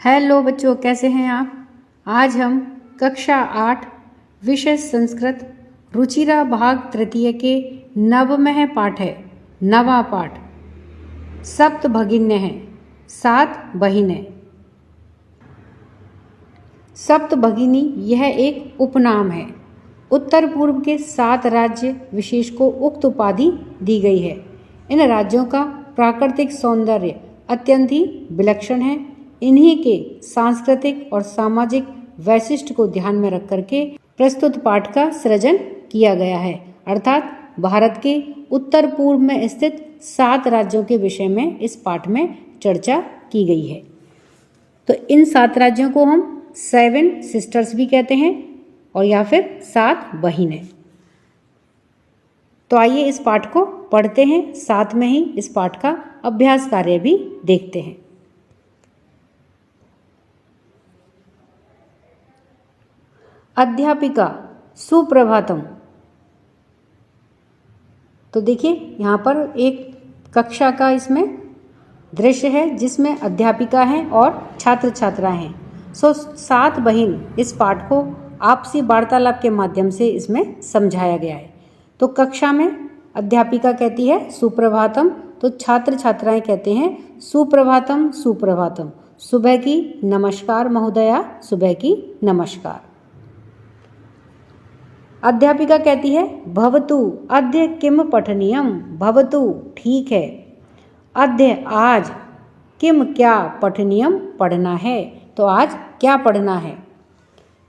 Hello बच्चों, कैसे हैं आप। आज हम कक्षा 8 विषय संस्कृत रुचिरा भाग तृतीय के नवमः पाठ है। नवा पाठ सप्त भगिन्य है, 7 बहिनें। सप्त भगिनी यह एक उपनाम है। उत्तर पूर्व के 7 राज्य विशेष को उक्त उपाधि दी गई है। इन राज्यों का प्राकृतिक सौंदर्य अत्यंत ही विलक्षण है। इन्हीं के सांस्कृतिक और सामाजिक वैशिष्ट को ध्यान में रख करके प्रस्तुत पाठ का सृजन किया गया है। अर्थात भारत के उत्तर पूर्व में स्थित 7 राज्यों के विषय में इस पाठ में चर्चा की गई है। तो इन 7 राज्यों को हम 7 सिस्टर्स भी कहते हैं और या फिर 7 बहिनें। तो आइए इस पाठ को पढ़ते हैं, साथ में ही इस पाठ का अभ्यास कार्य भी देखते हैं। अध्यापिका सुप्रभातम। तो देखिए यहाँ पर एक कक्षा का इसमें दृश्य है जिसमें अध्यापिका हैं और छात्र छात्राएं हैं। 7 बहिन इस पाठ को आपसी वार्तालाप के माध्यम से इसमें समझाया गया है। तो कक्षा में अध्यापिका कहती है सुप्रभातम, तो छात्र छात्राएं कहते हैं सुप्रभातम सुप्रभातम। सुबह की नमस्कार महोदया, सुबह की नमस्कार। अध्यापिका कहती है भवतु अद्य किम पठनीयम, भवतु ठीक है, अद्य आज, किम क्या, पठनीयम पढ़ना है, तो आज क्या पढ़ना है।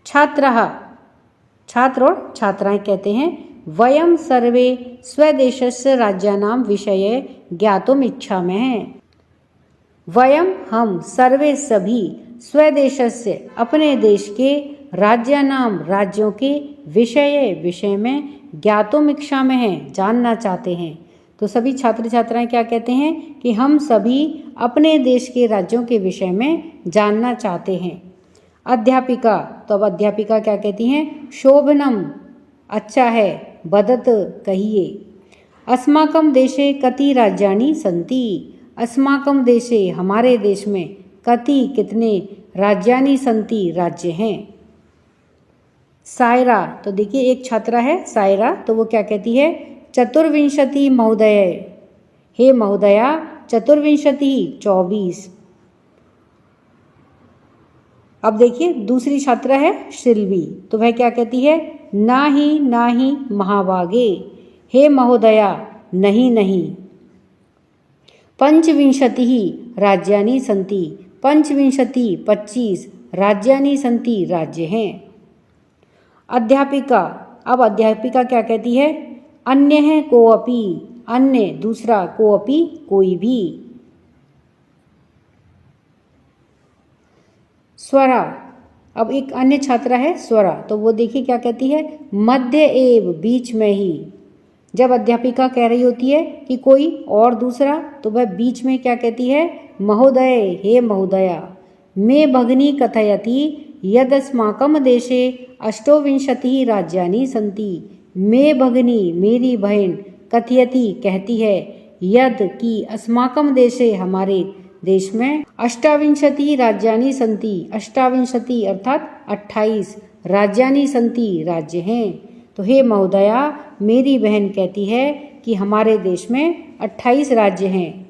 छात्रः छात्र और छात्राएं कहते हैं वयम सर्वे स्वदेशस्य राज्यानां विषये ज्ञातुम इच्छामः। वयम हम सर्वे सभी स्वदेशस्य अपने देश के राज्यानाम राज्यों के विषय में ज्ञातुम इच्छा में हैं जानना चाहते हैं। तो सभी छात्र छात्राएं क्या कहते हैं कि हम सभी अपने देश के राज्यों के विषय में जानना चाहते हैं। अध्यापिका, तो अब अध्यापिका क्या कहती हैं शोभनम अच्छा है, वदत कहिए। अस्माकं देशे कति राज्यानि सन्ति, अस्माकं देशे हमारे देश में कति कितने राज्यानि सन्ति राज्य हैं। सायरा, तो देखिए एक छात्रा है सायरा, तो वो क्या कहती है चतुर्विंशति महोदय, हे महोदया चतुर्विंशति 24। अब देखिए दूसरी छात्रा है शिल्वी, तो वह क्या कहती है नाही महाभागे, हे महोदया नहीं नहीं। पंचविंशति राज्यानि सन्ति, पंचविंशति 25 राज्यानि सन्ति राज्य हैं। अध्यापिका, अब अध्यापिका क्या कहती है अन्य है कोअपि, अन्य दूसरा, कोअपि कोई भी। स्वरा, अब एक अन्य छात्रा है स्वरा, तो वो देखिए क्या कहती है मध्य एव, बीच में ही। जब अध्यापिका कह रही होती है कि कोई और दूसरा, तो वह बीच में क्या कहती है महोदय, हे महोदया। मे भगिनी कथयति यदस्माकं देशे अष्टविंशति राज्यानि सन्ति, मे भगिनी मेरी बहन कथयति कहती है यद कि अस्माकं देशे हमारे देश में अष्टाविंशति राज्यानि सन्ति, अष्टाविंशति अर्थात 28 राज्यानि सन्ति राज्य हैं। तो हे महोदया मेरी बहन कहती है कि हमारे देश में 28 राज्य हैं।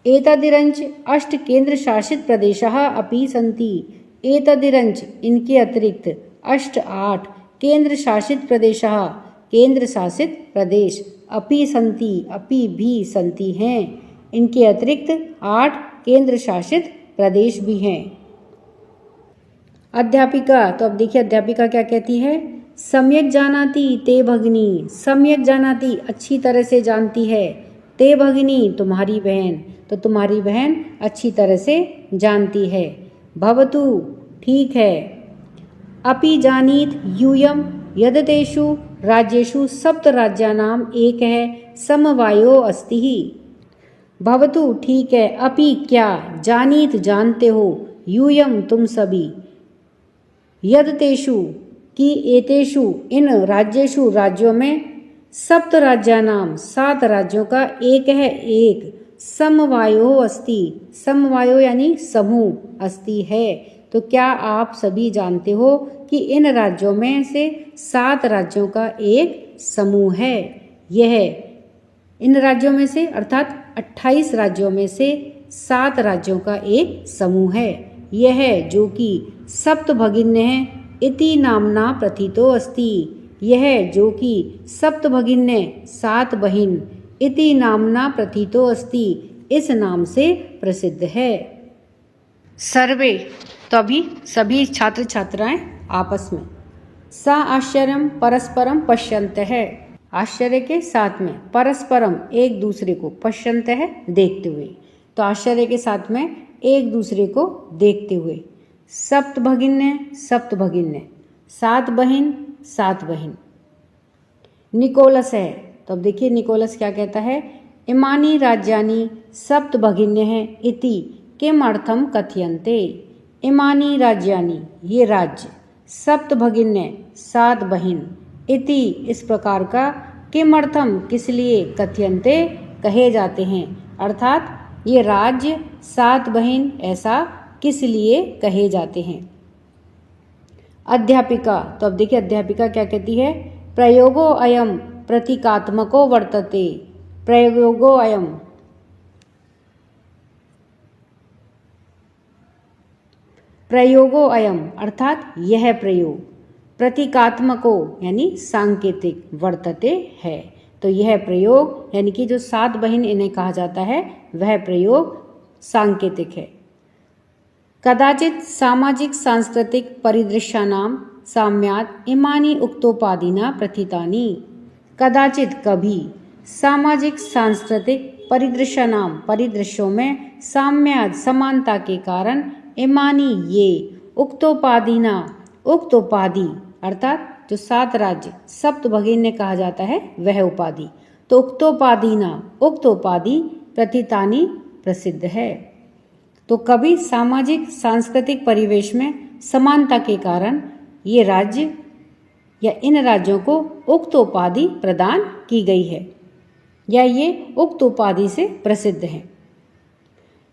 एतदिरंच 8 केंद्र शासित प्रदेशः अपि सन्ति, एतदिरंच इनके अतिरिक्त 8 केंद्र शासित प्रदेशः केंद्र शासित प्रदेश अपि सन्ति, अपि भी सन्ति हैं, इनके अतिरिक्त 8 केंद्र शासित प्रदेश भी हैं। अध्यापिका, तो अब देखिए अध्यापिका क्या कहती है सम्यक जानाति ते भगिनी, सम्यक जानाति अच्छी तरह से जानती है, ते भगिनी तुम्हारी बहन, तो तुम्हारी बहन अच्छी तरह से जानती है। भवतु ठीक है। अपि जानीत यूयम यदतेषु राज्येषु सप्त राज्यानाम एक है समवायो अस्ति। भवतु ठीक है, अपि क्या, जानीत जानते हो, यूयम तुम सभी, यदतेषु कि एतेषु इन राज्येषु राज्यों में, सप्त राज्यानाम 7 राज्यों का एक है एक, समवायो अस्ति, समवायो यानी समूह, अस्ति है। तो क्या आप सभी जानते हो कि इन राज्यों में से 7 राज्यों का एक समूह है। यह इन राज्यों में से अर्थात 28 राज्यों में से 7 राज्यों का एक समूह है। यह जो कि सप्तभगिन्य है इति नामना प्रथितो अस्ति, यह जो कि सप्तभगिन्य 7 बहिन इति नामना प्रथितो अस्ति, इस नाम से प्रसिद्ध है। सर्वे, तो अभी सभी छात्र छात्राएं आपस में सा आश्चर्यम परस्परम पश्यन्त है, आश्चर्य के साथ में परस्परम एक दूसरे को, पश्यन्त है देखते हुए, तो आश्चर्य के साथ में एक दूसरे को देखते हुए। सप्तभगिन्य, सप्तभगिन्य 7 बहिन 7 बहिन। निकोलस है, तो अब देखिए निकोलस क्या कहता है, इमानी राज्यानि सप्तभगिन्य है इति किम अर्थम कथयन्ते। इमानी राज्यानि, ये राज्य, सप्तभगिन्य 7 बहिन, इति इस प्रकार का, किम अर्थम किस लिए, कथयन्ते कहे जाते हैं, अर्थात ये राज्य 7 बहिन ऐसा किस लिए कहे जाते हैं। अध्यापिका, तो अब देखिए अध्यापिका क्या कहती है, प्रयोगो अयम प्रतीकात्मको वर्तते। प्रयोगो अयम, प्रयोगो अयम अर्थात यह प्रयोग, प्रतीकात्मको यानी सांकेतिक, वर्तते है, तो यह प्रयोग यानी कि जो 7 बहिन इन्हें कहा जाता है वह प्रयोग सांकेतिक है। कदाचित सामाजिक सांस्कृतिक परिदृश्यानां साम्यात् इमानि उक्तोपाधिना प्रथितानि। कदाचित कभी, सामाजिक सांस्कृतिक परिदृश्यानां परिदृश्यों में, साम्यात् समानता के कारण, इमानी ये, उक्तोपाधिना उक्त उपाधि अर्थात जो 7 राज्य सप्तभगिन्य कहा जाता है वह उपाधि, तो उक्तोपाधिना उक्त उपाधि प्रथितानि प्रसिद्ध है। तो कभी सामाजिक सांस्कृतिक परिवेश में समानता के कारण ये राज्य या इन राज्यों को उक्त उपाधि प्रदान की गई है या ये उक्त उपाधि से प्रसिद्ध है।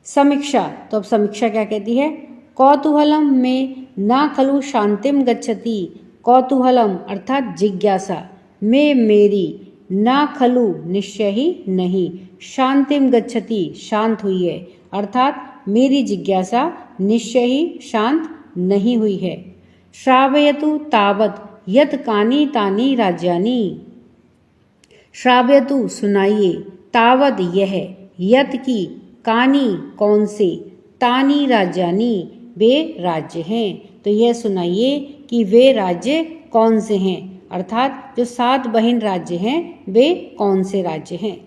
समीक्षा, तो अब समीक्षा क्या कहती है, कौतूहलम में न खलु शांतिम गच्छति। कौतूहलम अर्थात जिज्ञासा, में मेरी, न खलु निश्चय ही नहीं, शांतिम गच्छति शांत हुई है, अर्थात मेरी जिज्ञासा निश्चय ही शांत नहीं हुई है। श्रावयतु तावत यत कानि तानि राज्यानि। श्रावयतु सुनाइए, तावत यह, यत की, कानि कौन से, तानि राज्यानि वे राज्य हैं, तो यह सुनाइए कि वे राज्य कौन से हैं, अर्थात जो 7 बहिन राज्य हैं वे कौन से राज्य हैं।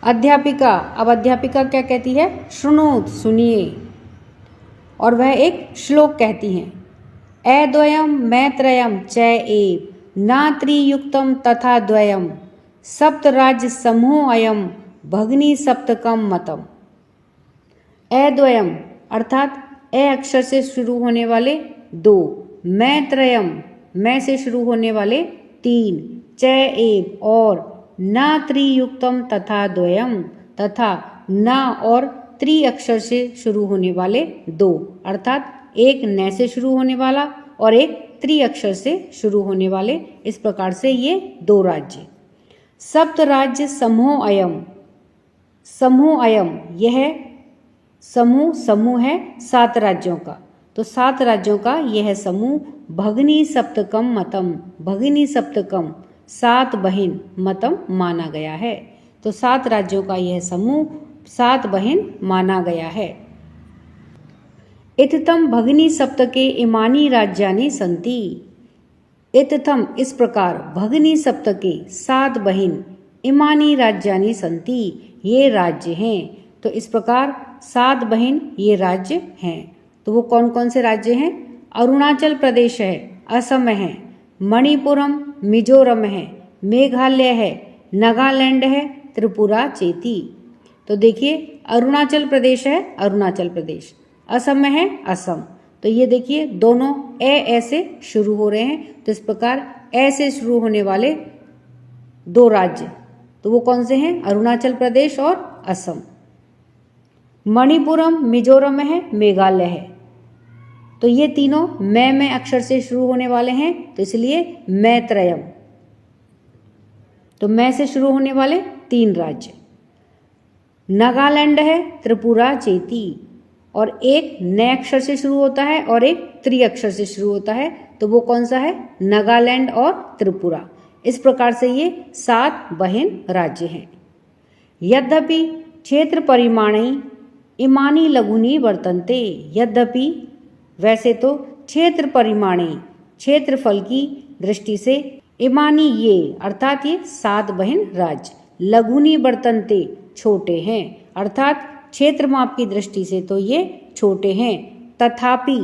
अध्यापिका, अब अध्यापिका क्या कहती है, शृणोत सुनिए, और वह एक श्लोक कहती हैं, अद्वयम मैत्रयम च एव न त्रियुक्तम तथा द्वयम सप्तराज्य समूह अयम भगनी सप्तकम मतम। अद्वयम अर्थात ए अक्षर से शुरू होने वाले 2, मैत्रयम मैं से शुरू होने वाले 3, च एव और, न त्रियुक्तम तथा द्वयम तथा न और त्रि अक्षर से शुरू होने वाले 2, अर्थात एक न से शुरू होने वाला और एक त्रि अक्षर से शुरू होने वाले, इस प्रकार से ये 2 राज्य। सप्त राज्य समूह अयम, समूह अयम यह समूह है 7 राज्यों का, तो 7 राज्यों का यह समूह भगनी सप्तकम मतम, भगिनी सप्तकम 7 बहिन मतम माना गया है, तो 7 राज्यों का यह समूह 7 बहिन माना गया है। इत्थम भगिनी सप्तके इमानी राज्यानि सन्ति। इत्थम इस प्रकार, भगिनी सप्तके 7 बहिन, इमानी राज्यानि सन्ति ये राज्य हैं, तो इस प्रकार 7 बहिन ये राज्य हैं, तो वो कौन कौन से राज्य हैं, अरुणाचल प्रदेश है, असम है, मणिपुरम मिजोरम है, मेघालय है, नागालैंड है, त्रिपुरा चेती। तो देखिए अरुणाचल प्रदेश है अरुणाचल प्रदेश, असम में है असम, तो ये देखिए दोनों ए ऐसे शुरू हो रहे हैं, तो इस प्रकार ए से शुरू होने वाले 2 राज्य, तो वो कौन से हैं? अरुणाचल प्रदेश और असम। मणिपुरम मिजोरम में है, मेघालय है। तो ये तीनों मैं अक्षर से शुरू होने वाले हैं, तो इसलिए मैत्रयम। तो मैं से शुरू होने वाले 3 राज्य। नागालैंड है, त्रिपुरा, चेती, और एक नए अक्षर से शुरू होता है और एक त्रि अक्षर से शुरू होता है, तो वो कौन सा है? नागालैंड और त्रिपुरा। इस प्रकार से ये 7 बहन राज्य हैं। यद्यपि क्षेत्र परिमाणी इमानी लघुनी वर्तन्ते। यद्यपि, वैसे तो, क्षेत्र परिमाणी, क्षेत्रफल की दृष्टि से, इमानी ये अर्थात ये 7 बहन राज्य, लघुनी वर्तन्ते छोटे हैं, अर्थात क्षेत्र माप की दृष्टि से तो ये छोटे हैं। तथापि,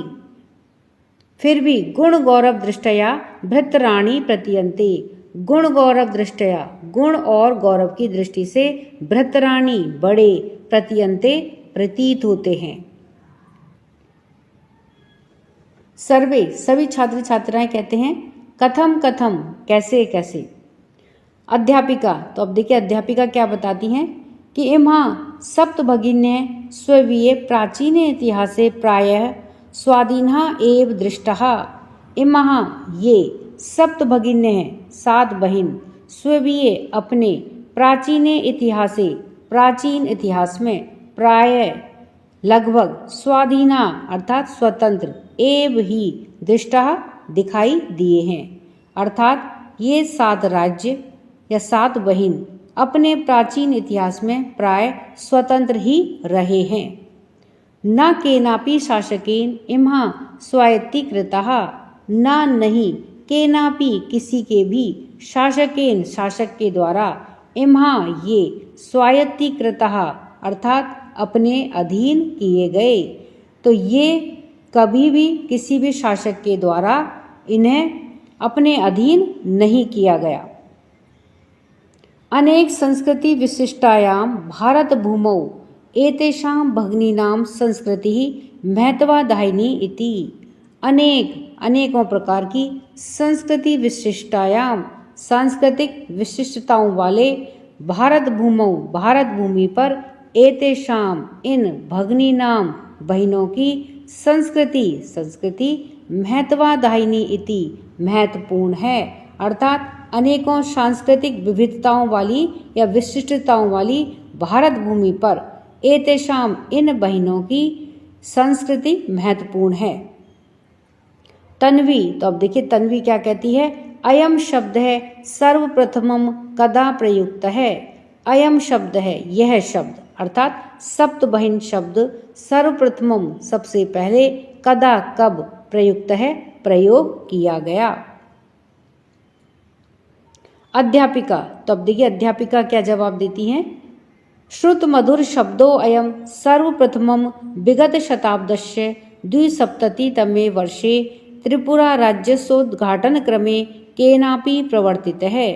फिर भी, गुण गौरव दृष्टया भृतराणी प्रतीयन्ते। गुण गौरव दृष्टया, गुण और गौरव की दृष्टि से, भृतराणी बड़े, प्रतीयन्ते प्रतीत होते हैं। सर्वे सभी छात्र छात्राएं कहते हैं कथम कथम कैसे कैसे। अध्यापिका, तो अब देखिए अध्यापिका क्या बताती हैं कि इमा सप्त भगिन्य स्वीय प्राचीन इतिहासे प्रायः स्वाधीना एव दृष्टः। इमः ये सप्त भगिन्य हैं, 7 बहन, स्वीय अपने, प्राचीन इतिहासे प्राचीन इतिहास में, प्रायः लगभग, स्वाधीना अर्थात स्वतंत्र, एव ही दृष्टः दिखाई दिए हैं, अर्थात ये 7 राज्य या 7 बहन अपने प्राचीन इतिहास में प्राय स्वतंत्र ही रहे हैं। न केनापि शासकेन इम्हा स्वायत्तीकृतः। न नहीं, केनापि किसी के भी, शासकेन शासक के द्वारा, इम्हा ये, स्वायत्तीकृतः अर्थात अपने अधीन किए गए। तो ये कभी भी किसी भी शासक के द्वारा इन्हें अपने अधीन नहीं किया गया। अनेक संस्कृति विशिष्टायां भारत भूमौ एतेषां भगिनीनां संस्कृति महत्वादायिनी इति। अनेकों प्रकार की संस्कृति विशिष्टायां, सांस्कृतिक विशिष्टताओं वाले, भारत भूमौ भारत भूमि पर, एतेषां इन भगिनीनां बहनों की, संस्कृति महत्वादायिनी इति महत्वपूर्ण है, अर्थात अनेकों सांस्कृतिक विविधताओं वाली या विशिष्टताओं वाली भारत भूमि पर एतेषाम इन बहनों की संस्कृति महत्वपूर्ण है। तन्वी, तो अब देखिए तन्वी क्या कहती है, अयम शब्द है सर्वप्रथमम कदा प्रयुक्त है। अयम शब्द है यह शब्द, अर्थात सप्त बहन शब्द, सर्वप्रथमम सबसे पहले, कदा कब, प्रयुक्त है प्रयोग किया गया। अध्यापिका, तो अब देखिए अध्यापिका क्या जवाब देती हैं, श्रुत मधुर शब्दो अयम सर्वप्रथमम विगत शताब्दस्य 270तमे वर्षे त्रिपुरा राज्यस्योद्घाटन क्रमे केनापि प्रवर्तित है।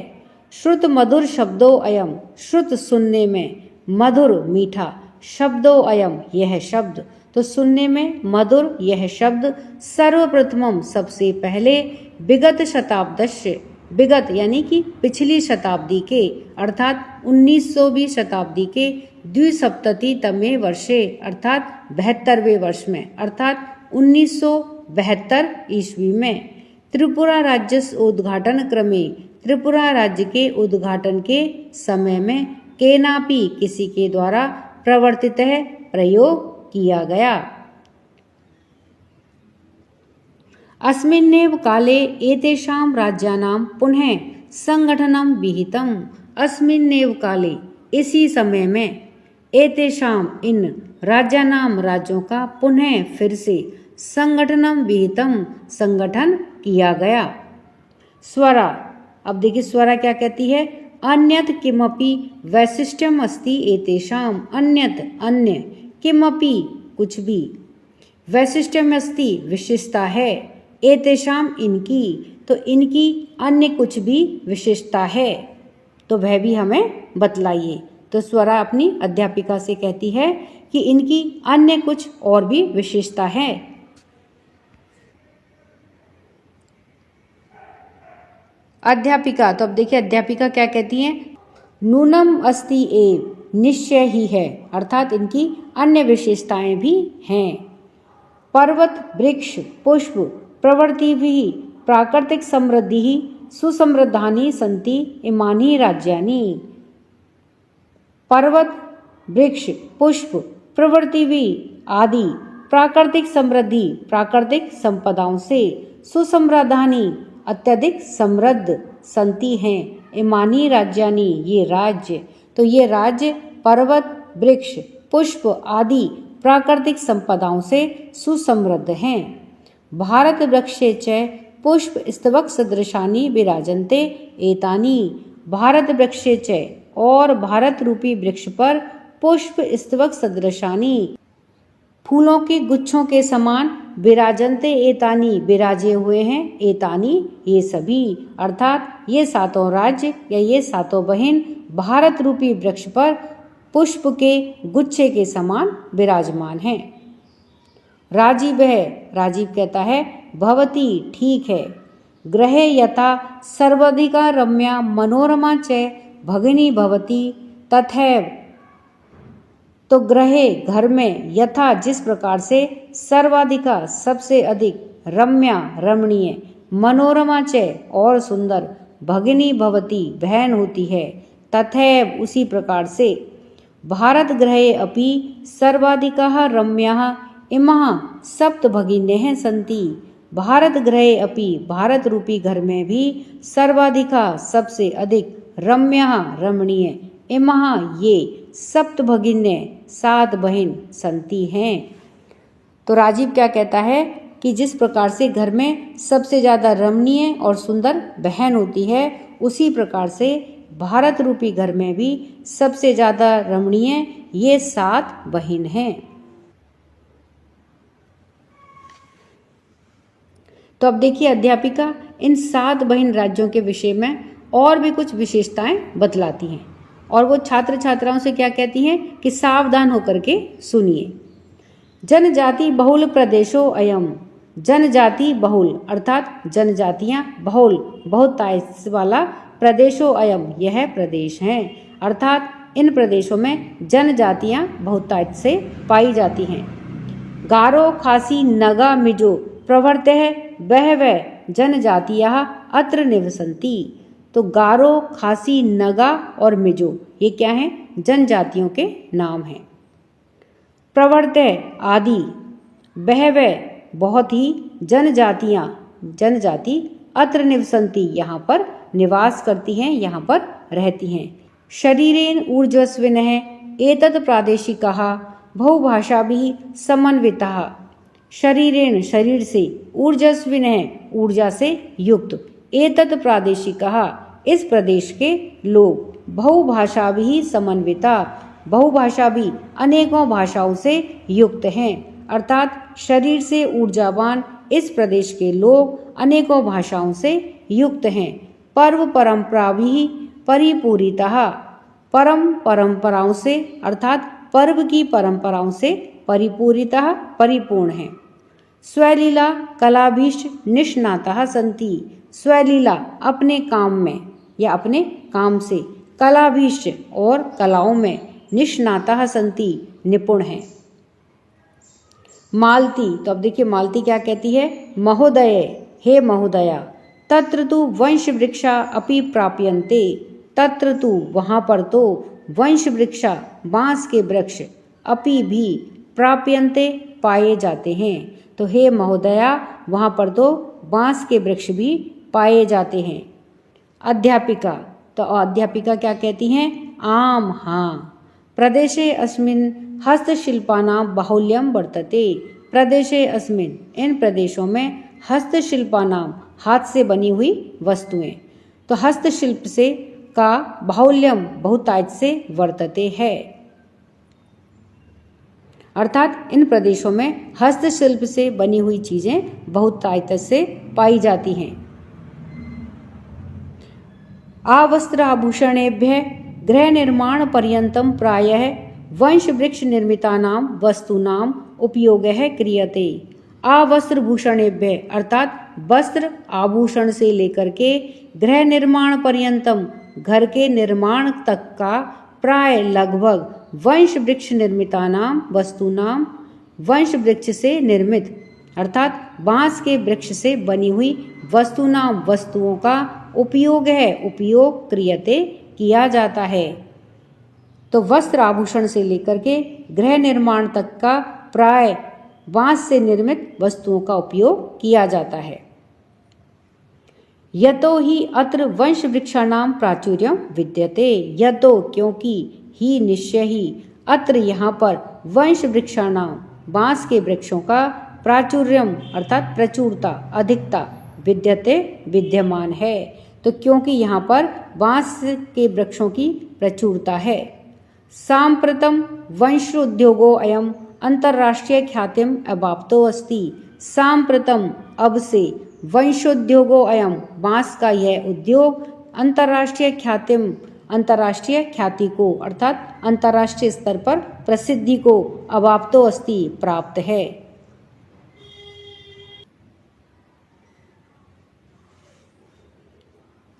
श्रुत मधुर शब्दो अयम, श्रुत सुनने में, मधुर मीठा, शब्दो अयम यह शब्द, तो सुनने में मधुर यह शब्द, सर्वप्रथमम सबसे पहले, विगत शताब्दस्य, विगत यानी कि पिछली शताब्दी के, अर्थात 1900वीं शताब्दी के, 270तमे वर्षे अर्थात 72वें वर्ष में, अर्थात 1972 ईस्वी में, त्रिपुरा राज्य उद्घाटन क्रमे, त्रिपुरा राज्य के उद्घाटन के समय में, केनापि किसी के द्वारा, प्रवर्तित है प्रयोग किया गया। अस्मिन्नेव काले एतेषां राज्यानां पुनः संगठनं विहितम्। अस्मिन्नेव काले इसी समय में, एतेषां इन राज्यानां राज्यों का, पुनः फिर से, संगठनं विहितम् संगठन किया गया। स्वरा, अब देखिए स्वरा क्या कहती है, अन्यत किमपि वैशिष्ट्यम अस्ति एतेषां। अन्यत अन्य, किमपि कुछ भी, वैशिष्ट्यम अस्ति विशेषता है, एतेषां इनकी, तो इनकी अन्य कुछ भी विशेषता है, तो वह भी हमें बतलाइए। तो स्वरा अपनी अध्यापिका से कहती है कि इनकी अन्य कुछ और भी विशेषता है। अध्यापिका, तो अब देखिए अध्यापिका क्या कहती हैं, नूनम अस्ति एव, निश्चय ही है, अर्थात इनकी अन्य विशेषताएं भी हैं। पर्वत वृक्ष पुष्प प्रवृत्ति भी प्राकृतिक समृद्धि ही सुसमृद्धानि सन्ति इमानि राज्यानि। पर्वत वृक्ष पुष्प प्रवृत्ति भी आदि प्राकृतिक समृद्धि प्राकृतिक संपदाओं से सुसमृद्धानि अत्यधिक समृद्ध संति हैं इमानी राज्यानि, ये राज्य। तो ये राज्य पर्वत वृक्ष पुष्प आदि प्राकृतिक संपदाओं से सुसमृद्ध हैं। भारत वृक्षे च पुष्प स्तवक सदृशानि विराजन्ते एतानि। भारत वृक्षे च, और भारत रूपी वृक्ष पर पुष्प स्तवक सदृशानि, फूलों के गुच्छों के समान विराजन्ते एतानी, विराजे हुए हैं, एतानी ये सभी, अर्थात ये सातों राज्य या ये सातों बहन भारत रूपी वृक्ष पर पुष्प के गुच्छे के समान विराजमान हैं। राजीव है, राजीव कहता है भवती ठीक है, ग्रहे यथा सर्वाधिका रम्या मनोरमा च भगिनी भवती तथैव। तो ग्रहे घर में, यथा जिस प्रकार से, सर्वाधिका सबसे अधिक, रम्या रमणीय, मनोरमा च और सुंदर, भगिनी भवती बहन होती है, तथैव उसी प्रकार से, भारत ग्रहे अपि सर्वाधिका रम्या इमः सप्त भगिन्यः सन्ति। भारत ग्रहे अपि, भारत रूपी घर में भी, सर्वाधिका सबसे अधिक, रम्या रमणीय, इमः ये, सप्त भगिन्य सात बहन, संति हैं। तो राजीव क्या कहता है कि जिस प्रकार से घर में सबसे ज़्यादा रमणीय और सुंदर बहन होती है, उसी प्रकार से भारत रूपी घर में भी सबसे ज़्यादा रमणीय ये सात बहन हैं। तो अब देखिए अध्यापिका इन सात बहन राज्यों के विषय में और भी कुछ विशेषताएं बतलाती हैं, और वो छात्र छात्राओं से क्या कहती हैं कि सावधान होकर के सुनिए। जनजाति बहुल प्रदेशो अयम, जनजाति बहुल अर्थात जनजातियां बहुल बहुतायत वाला, प्रदेशो अयम यह प्रदेश है, अर्थात इन प्रदेशों में जनजातियां बहुतायत से पाई जाती हैं। गारो खासी नगा मिजो प्रवृत्तः बहवः जनजातियां अत्र निवसन्ति। तो गारो खासी नगा और मिजो ये क्या हैं, जनजातियों के नाम हैं। प्रवर्त्य आदि, बहवः बहुत ही, जनजातियां जनजाति, अत्र निवसन्ति यहाँ पर निवास करती हैं, यहाँ पर रहती हैं। शरीरेण ऊर्जस्विनः एतत् प्रादेशिकः बहुभाषाभिः समन्वितः। शरीरेण शरीर से, ऊर्जस्विनः ऊर्जा से युक्त, एतत् प्रादेशिकः इस प्रदेश के लोग, बहुभाषा भी समन्विता बहुभाषा भी अनेकों भाषाओं से युक्त हैं, अर्थात शरीर से ऊर्जावान इस प्रदेश के लोग अनेकों भाषाओं से युक्त हैं। पर्व परंपरा भी परिपूरितः, परम परंपराओं से अर्थात पर्व की परंपराओं से परिपूरितः परिपूर्ण है। स्वलीला कलाभीष्ट निष्णातः सन्ति, स्वलीला अपने काम में या अपने काम से, कलाभीष्ट और कलाओं में, निष्णातः सन्ति निपुण हैं। मालती, तो अब देखिए मालती क्या कहती है, महोदय हे महोदया, तत्र तु वंश वृक्षा अपि प्राप्यन्ते, तत्र तु वहाँ पर तो, वंश वृक्षा बांस के वृक्ष, अपि भी प्राप्यन्ते पाए जाते हैं। तो हे महोदया वहाँ पर तो बांस के वृक्ष भी पाए जाते हैं। अध्यापिका, तो अध्यापिका क्या कहती हैं, आम हाँ, प्रदेशे अस्मिन् हस्तशिल्पानां बाहुल्यं वर्तते, प्रदेशे अस्मिन् इन प्रदेशों में हस्तशिल्पानां हाथ से बनी हुई वस्तुएं, तो हस्तशिल्प से का बाहुल्यम बहुतायत से वर्तते है, अर्थात इन प्रदेशों में हस्तशिल्प से बनी हुई चीजें बहुतायत से पाई जाती हैं। आवस्त्र आभूषणेभ्य गृह निर्माण पर्यंतम प्रायः वंश वृक्ष निर्मितानां वस्तूनां उपयोगः क्रियते। आवस्त्रभूषणेभ्य अर्थात वस्त्र आभूषण से लेकर के गृह निर्माण पर्यंतम घर के निर्माण तक का प्राय लगभग वंश वृक्ष निर्मितानाम वस्तुनाम वंश वृक्ष से निर्मित अर्थात बांस के वृक्ष से बनी हुई वस्तुनाम वस्तुओं का उपयोग है, उपयोग क्रियते किया जाता है। तो वस्त्र आभूषण से लेकर के गृह निर्माण तक का प्राय बांस से निर्मित वस्तुओं का उपयोग किया जाता है। यतो ही अत्र वंश वृक्षाणाम प्राचुर्यम विद्यते, यतो क्योंकि ही निश्चय ही अत्र यहाँ पर वंश वृक्षाणाम बांस के वृक्षों का प्राचुर्यम अर्थात प्रचुरता अधिकता विद्यते विद्यमान है। तो क्योंकि यहाँ पर बांस के वृक्षों की प्रचुरता है। सांप्रतम वंशोद्योगो अयम अंतर्राष्ट्रीय ख्यातिम अवाप्तो अस्ति, सांप्रतम अब से वंशोद्योगो अयम बांस का यह उद्योग अंतर्राष्ट्रीय ख्यातिम अंतर्राष्ट्रीय ख्याति को अर्थात अंतर्राष्ट्रीय स्तर पर प्रसिद्धि को अवाप्तो अस्ति प्राप्त है।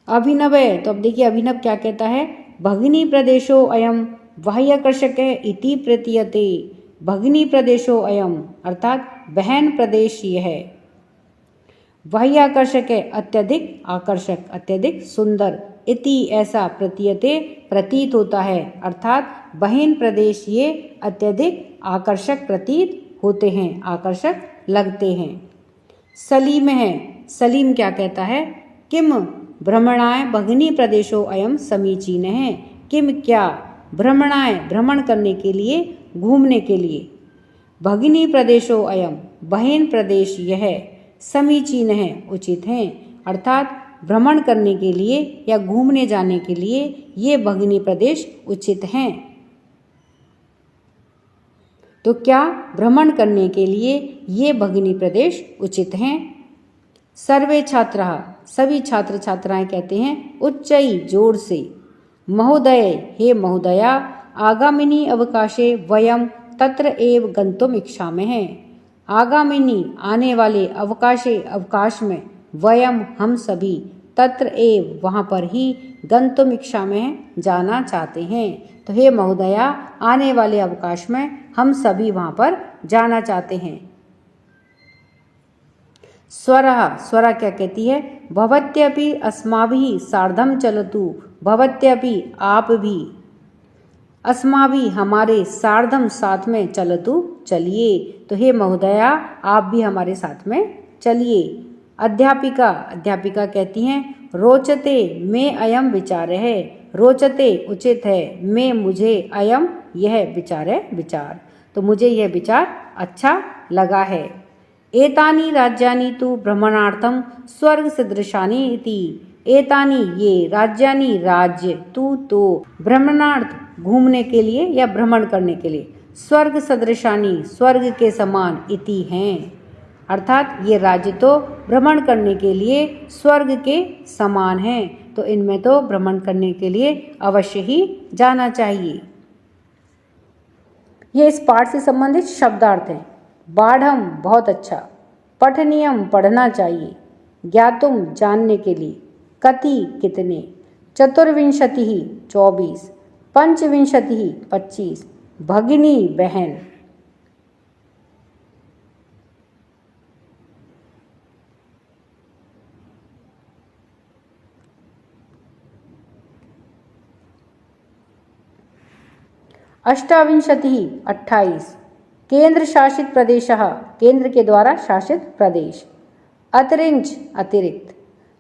अभिनव है तो अब देखिए अभिनव क्या कहता है, भगिनी प्रदेशो अयम बाह्यकर्षक इति प्रतीयते, भगिनी प्रदेशो अयम अर्थात बहन प्रदेश यह है, बाह्याकर्षक है अत्यधिक आकर्षक अत्यधिक सुंदर, इति ऐसा प्रतीयते प्रतीत होता है अर्थात बहन प्रदेश ये अत्यधिक आकर्षक प्रतीत होते हैं, आकर्षक लगते हैं। सलीम है, सलीम क्या कहता है, किम भ्रमणाय भगिनी प्रदेशो अयम समीचीन है, किम क्या भ्रमणाय भ्रमण करने के लिए घूमने के लिए, भगिनी प्रदेशो अयम बहन प्रदेश यह समीचीन है उचित है अर्थात भ्रमण करने के लिए या घूमने जाने के लिए ये भगिनी प्रदेश उचित हैं। तो क्या भ्रमण करने के लिए ये भगिनी प्रदेश उचित हैं। सर्वे छात्राः सभी छात्र छात्राएं कहते हैं उच्चई जोर से, महोदय हे महोदया, आगामिनी अवकाशे वयम तत्र एव गंतुम इच्छामहे, आगामिनी आने वाले अवकाशे अवकाश में वयम हम सभी तत्र एव वहाँ पर ही गंतुम इच्छामहे जाना चाहते हैं। तो हे महोदया आने वाले अवकाश में हम सभी वहाँ पर जाना चाहते हैं। स्वरः स्वरा क्या कहती है, भवत्यपि अस्माभिः सार्धम चलतु, भवत्यपि आप भी, अस्माभि हमारे सार्धम साथ में चलतु चलिए, तो हे महोदया आप भी हमारे साथ में चलिए। अध्यापिका अध्यापिका कहती हैं रोचते में अयम विचार है, रोचते उचित है, में मुझे अयम यह विचार है विचार, तो मुझे यह विचार अच्छा लगा है। एतानि राज्यानि तु भ्रमणार्थम स्वर्ग सदृशानि इति, एतानि ये राज्यानि राज्य तु तो भ्रमणार्थ घूमने के लिए या भ्रमण करने के लिए, स्वर्ग सदृशानि स्वर्ग के समान इति हैं अर्थात ये राज्य तो भ्रमण करने के लिए स्वर्ग के समान हैं, तो इनमें तो भ्रमण करने के लिए अवश्य ही जाना चाहिए। ये इस पाठ से संबंधित शब्दार्थ हैं। बाढ़म बहुत अच्छा, पठनीयम पढ़ना चाहिए, ज्ञातुम जानने के लिए, कति कितने, चतुर्विंशति 24, पंचविंशति 25, भगिनी बहन। अष्टाविंशति 28, केंद्र शासित प्रदेशः केंद्र के द्वारा शासित प्रदेश, अतिरिंच अतिरिक्त,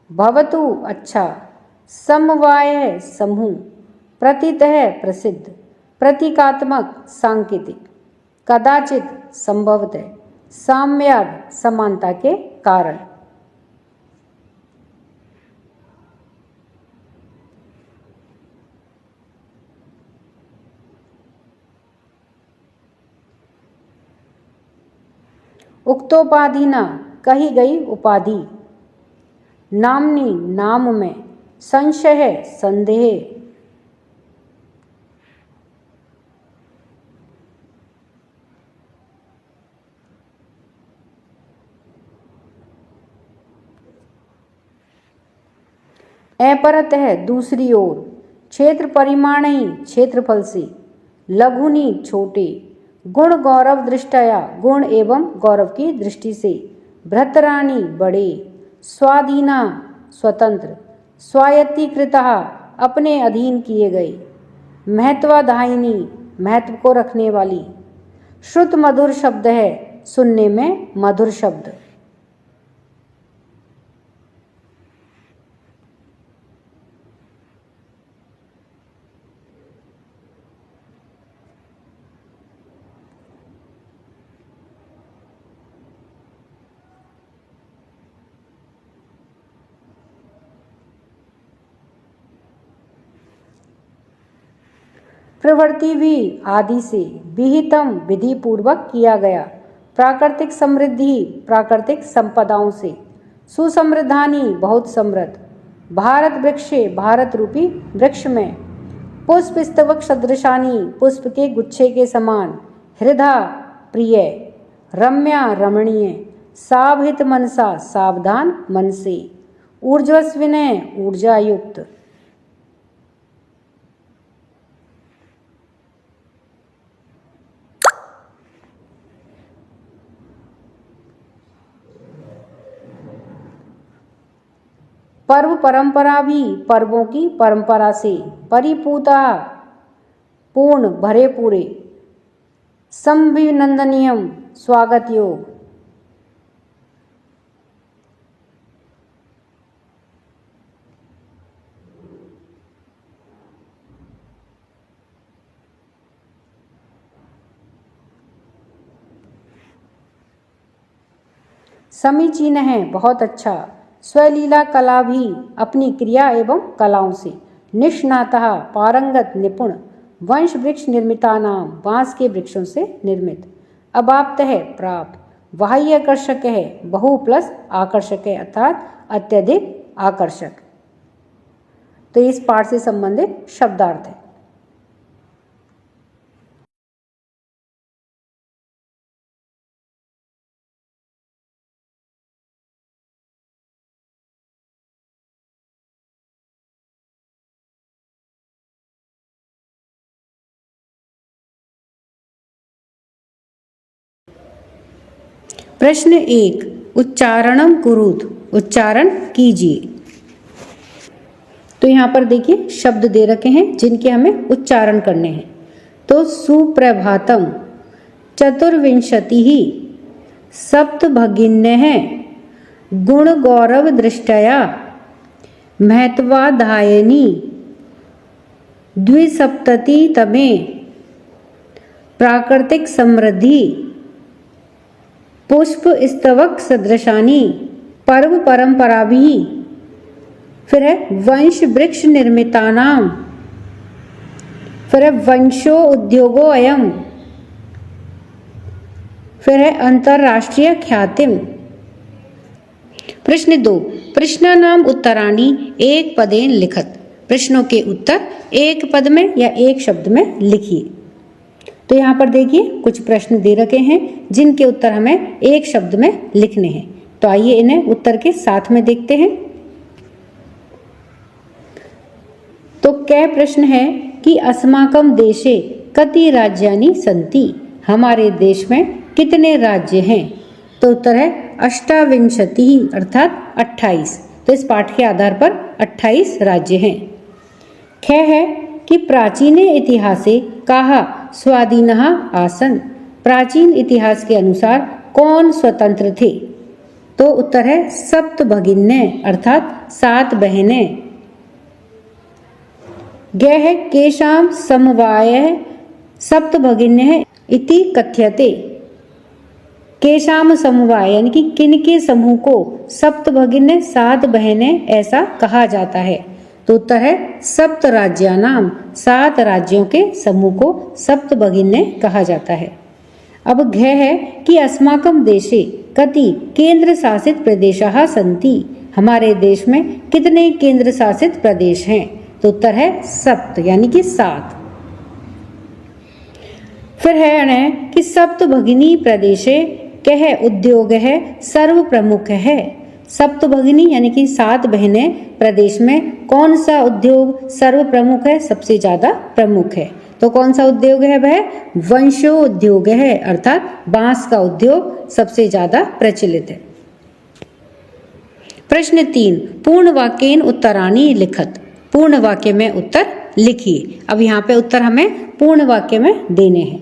भवतु अच्छा, समवाय समूह, प्रतीतः प्रसिद्ध, प्रतीकात्मक सांकेतिक, कदाचित संभवतः, साम्यार्थ समानता के कारण। उक्तोपाधि न कही गई उपाधि, नामनी नाम में, संशय संदेह, अपरतः दूसरी ओर, क्षेत्र परिमाण ही क्षेत्रफल से, लघुनी छोटे, गुण गौरव दृष्टया गुण एवं गौरव की दृष्टि से, भ्रतरानी बड़े, स्वाधीना स्वतंत्र, स्वायत्तीकृतः अपने अधीन किए गए, महत्वाधायिनी महत्व को रखने वाली। श्रुत मधुर शब्द है, सुनने में मधुर शब्द। प्रवृत्ति भी आदि से विहितम विधि पूर्वक किया गया, प्राकृतिक समृद्धि प्राकृतिक संपदाओं से, सुसमृद्धानी बहुत समृद्ध, भारत वृक्षे भारत रूपी वृक्ष में, पुष्प स्तवक सदृशानी पुष्प के गुच्छे के समान, हृदा प्रिय, रम्या रमणीय, सावहित मनसा सावधान मन से, ऊर्जस्विनय ऊर्जा युक्त। पर्व परंपरा भी पर्वों की परंपरा से, परिपूता पूर्ण भरे पूरे, संभिनंदनीयम स्वागत योग। समीचीन है बहुत अच्छा, स्वलीला कला भी अपनी क्रिया एवं कलाओं से, निष्णातः पारंगत निपुण, वंश वृक्ष निर्मिता नाम बांस के वृक्षों से निर्मित, अबाप्त है प्राप्त, बाह्य आकर्षक है बहु प्लस आकर्षक है अर्थात अत्यधिक आकर्षक। तो इस पाठ से संबंधित शब्दार्थ है। प्रश्न 1, उच्चारणम कुरुत, उच्चारण कीजिए। तो यहाँ पर देखिए शब्द दे रखे हैं जिनके हमें उच्चारण करने हैं। तो सुप्रभातम, चतुर्विंशति ही, सप्तभगिन्य है, गुण गौरव दृष्टया, महत्वाधायनी, द्विसप्ततितमे, प्राकृतिक समृद्धि, पुष्प स्तवक सदृशानी, पर्व परंपरा भी, फिर है वंश वृक्ष निर्मितानाम, फिर है वंशो उद्योगो अयम, फिर है अंतरराष्ट्रीय ख्यातिम। प्रश्न 2, प्रश्नानाम उत्तराणि एक पदेन लिखत, प्रश्नों के उत्तर एक पद में या एक शब्द में लिखिए। तो यहाँ पर देखिए कुछ प्रश्न दे रखे हैं जिनके उत्तर हमें एक शब्द में लिखने हैं। तो आइए इन्हें उत्तर के साथ में देखते हैं। तो क्या प्रश्न है कि अस्माकम देशे कति राज्यानि सन्ति, हमारे देश में कितने राज्य हैं। तो उत्तर है अष्टाविंशति अर्थात 28। तो इस पाठ के आधार पर 28 राज्य हैं। ख है कि प्राचीने इतिहासे काहा स्वाधीनः आसन, प्राचीन इतिहास के अनुसार कौन स्वतंत्र थे। तो उत्तर है सप्तभगिन्य अर्थात 7 बहनें। ग है केशाम समवाय सप्तभगिन्य इति कथ्यते, केशाम समवाय यानी कि किनके समूह को सप्तभगिन्य 7 बहनें ऐसा कहा जाता है। तो उत्तर है सप्त राज्यानाम, 7 राज्यों के समूह को सप्तभगिन्य कहा जाता है। अब घ है कि अस्माकम देशे कति केंद्र शासित प्रदेशाः सन्ति, हमारे देश में कितने केंद्र शासित प्रदेश हैं। तो उत्तर है सप्त यानी कि 7। फिर है कि सप्त भगिनी प्रदेशे कह उद्योग है सर्व प्रमुख है, सप्तभगिनी यानी कि 7 बहनें प्रदेश में कौन सा उद्योग सर्व प्रमुख है, सबसे ज्यादा प्रमुख है? तो कौन सा उद्योग है वह? वंशोद्योग है, अर्थात बांस का उद्योग सबसे ज्यादा प्रचलित है। प्रश्न 3, पूर्ण वाक्येन उत्तराणि लिखत। पूर्ण वाक्य में उत्तर लिखिए। अब यहाँ पे उत्तर हमें पूर्ण वाक्य में देने हैं।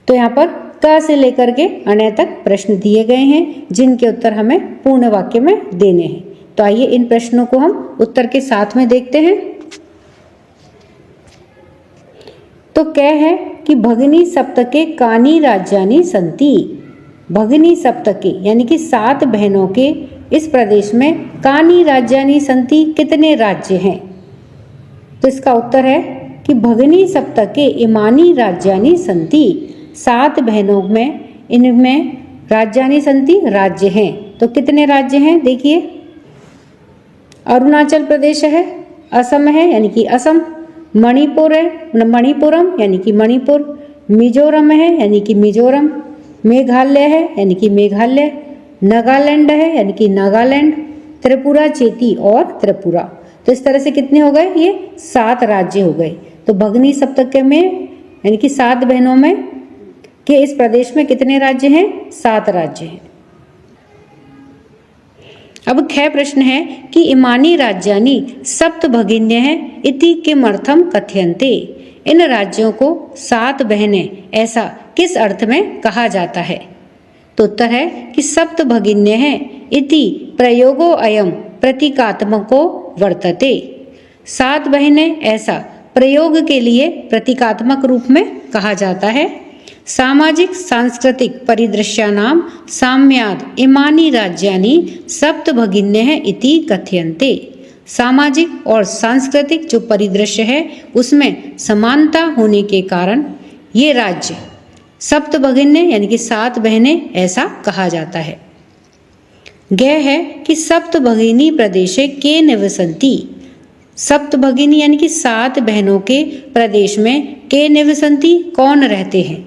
तो यहाँ पर क से लेकर के अण्य तक प्रश्न दिए गए हैं जिनके उत्तर हमें पूर्ण वाक्य में देने हैं। तो आइए इन प्रश्नों को हम उत्तर के साथ में देखते हैं। तो क है कि भगिनी सप्तके कानि राज्यानि सन्ति। भगिनी सप्तके यानी कि 7 बहनों के इस प्रदेश में कानि राज्यानि सन्ति, कितने राज्य हैं? तो इसका उत्तर है कि भगिनी सप्तके इमानि राज्यानि सन्ति। 7 बहनों में इनमें राज्यानि सन्ति, राज्य हैं। तो कितने राज्य हैं? देखिए, अरुणाचल प्रदेश है, असम है यानी कि असम, मणिपुर है, मणिपुरम यानी कि मणिपुर, मिजोरम है यानी कि मिजोरम, मेघालय है यानी कि मेघालय, नागालैंड है यानी कि नागालैंड, त्रिपुरा चेती और त्रिपुरा। तो इस तरह से कितने हो गए? ये 7 राज्य हो गए। तो भगिनी सप्तके में यानी कि 7 बहनों में के इस प्रदेश में कितने राज्य हैं? 7 राज्य हैं। अब ख प्रश्न है कि इमानी राज्यानि सप्त भगिन्यः इति किमर्थम कथयन्ते। इन राज्यों को 7 बहनें ऐसा किस अर्थ में कहा जाता है? तो उत्तर है कि सप्त भगिन्यः इति प्रयोगो अयम प्रतीकात्मको वर्तते। 7 बहनें ऐसा प्रयोग के लिए प्रतीकात्मक रूप में कहा जाता है। सामाजिक सांस्कृतिक परिदृश्यानां साम्याद इमानि राज्यानि सप्त भगिन्यः इति कथयन्ते। सामाजिक और सांस्कृतिक जो परिदृश्य है उसमें समानता होने के कारण ये राज्य सप्त भगिन्य यानी कि 7 बहनें ऐसा कहा जाता है। ग है कि सप्त भगिनी प्रदेशे के निवसन्ति। सप्त भगिनी यानी कि 7 बहनों के प्रदेश में के निवसन्ति, कौन रहते हैं?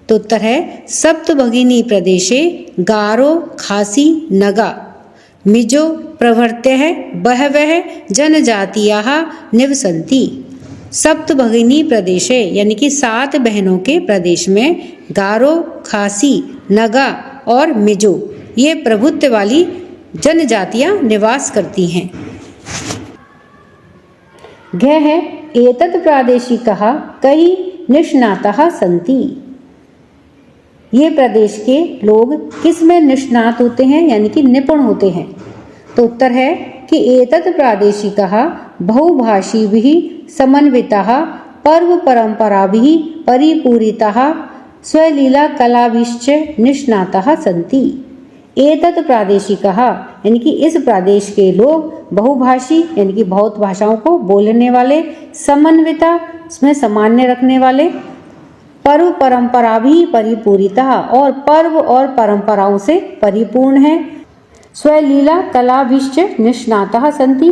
तो उत्तर है सप्त भगिनी प्रदेशे गारो, खासी, नगा, मिजो प्रभृतयः बहवः जनजातियाः निवसन्ति। सप्त भगिनी प्रदेशे यानी कि 7 बहनों के प्रदेश में गारो, खासी, नगा और मिजो ये प्रभुत्व वाली जनजातियां निवास करती हैं। घ है एतत् प्रादेशिकः कई निष्णाताः सन्ति। ये प्रदेश के लोग किस में निष्णात होते हैं यानी कि निपुण होते हैं? तो उत्तर है कि एतत् प्रादेशिकः बहुभाषिभिः समन्वितः पर्व परंपराभिः परिपूरितः स्वलीला कलाभिश्च निष्णाताः सन्ति। एतत् प्रादेशिकः यानी कि इस प्रदेश के लोग बहुभाषी यानी कि बहुत भाषाओं को बोलने वाले, समन्विता इसमें सामान्य रखने वाले, पर्व परंपरा भी परिपूरिता और पर्व और परंपराओं से परिपूर्ण है, स्वलीला कलाभिश्च निष्णाताः सन्ति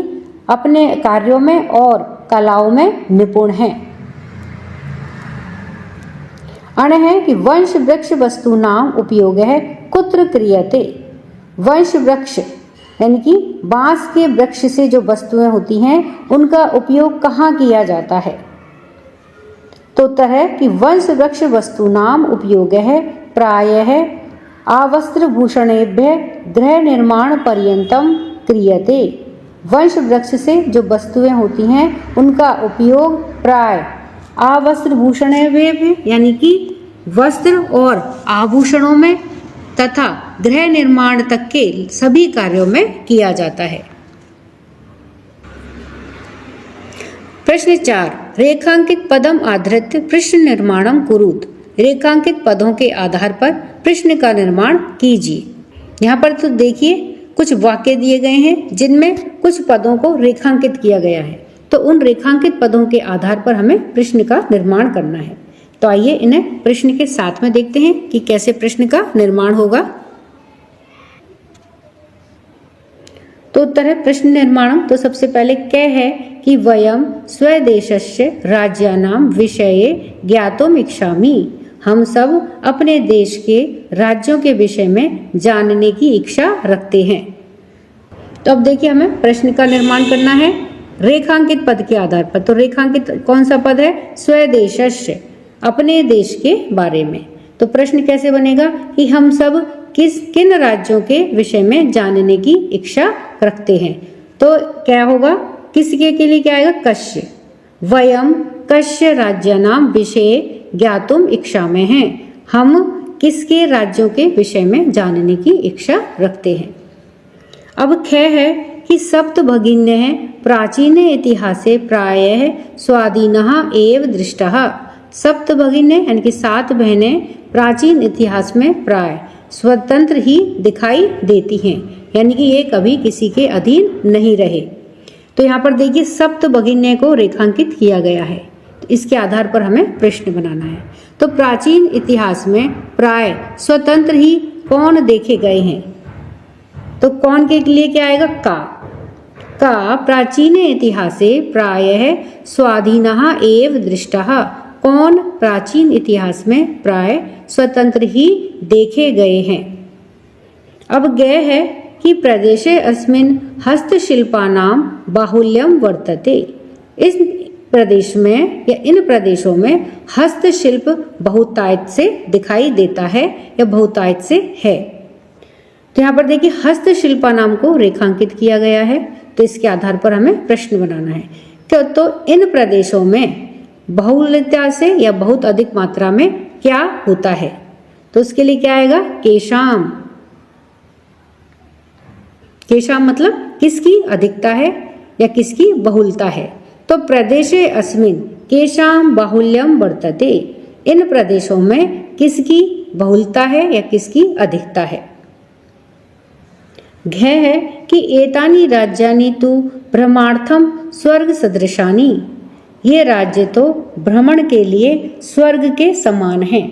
अपने कार्यों में और कलाओं में निपुण हैं। अण है कि वंश वृक्ष वस्तूनाम उपयोग है कुत्र क्रियते। वंश वृक्ष यानी कि बांस के वृक्ष से जो वस्तुएं होती हैं उनका उपयोग कहाँ किया जाता है? तो उत्तर है कि वंश वृक्ष वस्तूनाम उपयोग है प्रायः आवस्त्र भूषणेभ्य गृह निर्माण पर्यंतम क्रियते। वंश वृक्ष से जो वस्तुएं होती हैं उनका उपयोग प्राय आवस्त्र भूषणेभ्य यानी कि वस्त्र और आभूषणों में तथा गृह निर्माण तक के सभी कार्यों में किया जाता है। प्रश्न 4, रेखांकित पदम आधृत्य प्रश्न निर्माणम कुरुत। रेखांकित पदों के आधार पर प्रश्न का निर्माण कीजिए। यहाँ पर तो देखिए कुछ वाक्य दिए गए हैं जिनमें कुछ पदों को रेखांकित किया गया है, तो उन रेखांकित पदों के आधार पर हमें प्रश्न का निर्माण करना है। तो आइए इन्हें प्रश्न के साथ में देखते हैं कि कैसे प्रश्न का निर्माण होगा। तो उत्तर है प्रश्न निर्माणम। तो सबसे पहले क्या है कि वयम स्वदेशस्य राज्यानाम विषये ज्ञातुम इच्छामि। हम सब अपने देश के राज्यों के विषय में जानने की इच्छा रखते हैं। तो अब देखिए हमें प्रश्न का निर्माण करना है रेखांकित पद के आधार पर। तो रेखांकित कौन सा पद है? स्वदेशस्य, अपने देश के बारे में। तो प्रश्न कैसे बनेगा कि हम सब किन राज्यों के विषय में जानने की इच्छा रखते हैं। तो क्या होगा, किसके के लिए क्या आएगा? कस्य। वयम कस्य राज्यानाम विषय ज्ञातुम इच्छा में हैं, हम किसके राज्यों के विषय में जानने की इच्छा रखते हैं। अब ख है कि सप्त भगिन्यः प्राचीन इतिहासे प्रायः स्वाधीनः एव दृष्टः। सप्त भगिन्य यानी कि 7 बहनें प्राचीन इतिहास में प्राय स्वतंत्र ही दिखाई देती हैं, यानी कि ये कभी किसी के अधीन नहीं रहे। तो यहाँ पर देखिए सप्त भगिन्य को रेखांकित किया गया है। तो इसके आधार पर हमें प्रश्न बनाना है। तो प्राचीन इतिहास में प्राय स्वतंत्र ही कौन देखे गए हैं? तो कौन के लिए क्या आएगा? का प्राचीन इतिहासे प्रायः स्वाधीनः एव दृष्टः। कौन प्राचीन इतिहास में प्राय स्वतंत्र ही देखे गए हैं। अब गए है कि प्रदेशे अस्मिन् हस्तशिल्पानां बाहुल्यम वर्तते। इस प्रदेश में या इन प्रदेशों में हस्तशिल्प बहुतायत से दिखाई देता है या बहुतायत से है। तो यहाँ पर देखिए हस्तशिल्पा नाम को रेखांकित किया गया है। तो इसके आधार पर हमें प्रश्न बनाना है। तो इन प्रदेशों में बहुलता से या बहुत अधिक मात्रा में क्या होता है? तो उसके लिए क्या आएगा? केशाम। केशाम मतलब किसकी अधिकता है या किसकी बहुलता है। तो प्रदेशे अस्मिन् केशाम बाहुल्यम वर्तते। इन प्रदेशों में किसकी बहुलता है या किसकी अधिकता है। घ है कि एतानि राज्यानि तु भ्रमणार्थम स्वर्ग सदृशानि। ये राज्य तो भ्रमण के लिए स्वर्ग के समान हैं।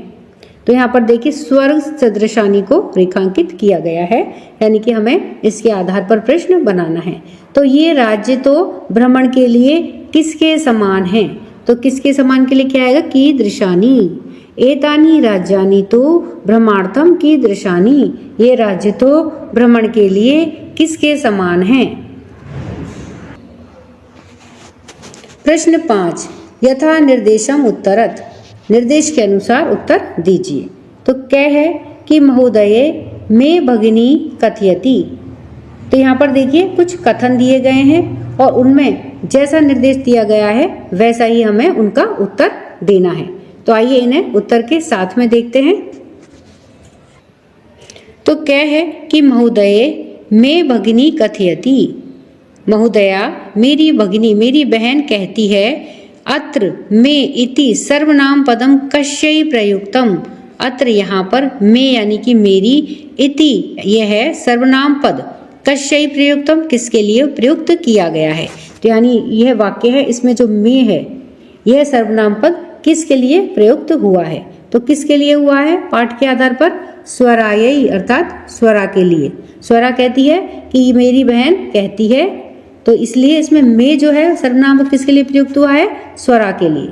तो यहाँ पर देखिए स्वर्ग सदृशानि को रेखांकित किया गया है, यानी कि हमें इसके आधार पर प्रश्न बनाना है। तो ये राज्य तो भ्रमण के लिए किसके समान हैं? तो किसके समान के लिए क्या आएगा? कीदृशानि। एतानि राज्यानि तो भ्रमणार्थम कीदृशानि। ये राज्य तो भ्रमण के लिए किसके समान हैं। प्रश्न 5 यथा निर्देशम उत्तरत। निर्देश के अनुसार उत्तर दीजिए। तो क्या है कि महोदये मे भगिनी कथयति। तो यहाँ पर देखिए कुछ कथन दिए गए हैं और उनमें जैसा निर्देश दिया गया है वैसा ही हमें उनका उत्तर देना है। तो आइए इन्हें उत्तर के साथ में देखते हैं। तो क्या है कि महोदये मे भगिनी कथयति। महोदया मेरी भगिनी मेरी बहन कहती है। अत्र मे इति सर्वनाम पदम कस्यै प्रयुक्तम। अत्र यहाँ पर मे यानी कि मेरी, इति यह है सर्वनाम पद, कस्यै प्रयुक्तम किसके लिए प्रयुक्त किया गया है। तो यानी यह वाक्य है, इसमें जो मे है यह सर्वनाम पद किसके लिए प्रयुक्त हुआ है। तो किसके लिए हुआ है? पाठ के आधार पर स्वरायै अर्थात स्वरा के लिए। स्वरा कहती है कि मेरी बहन कहती है, तो इसलिए इसमें मे जो है सर्वनाम पद किसके लिए प्रयुक्त हुआ है? स्वरा के लिए।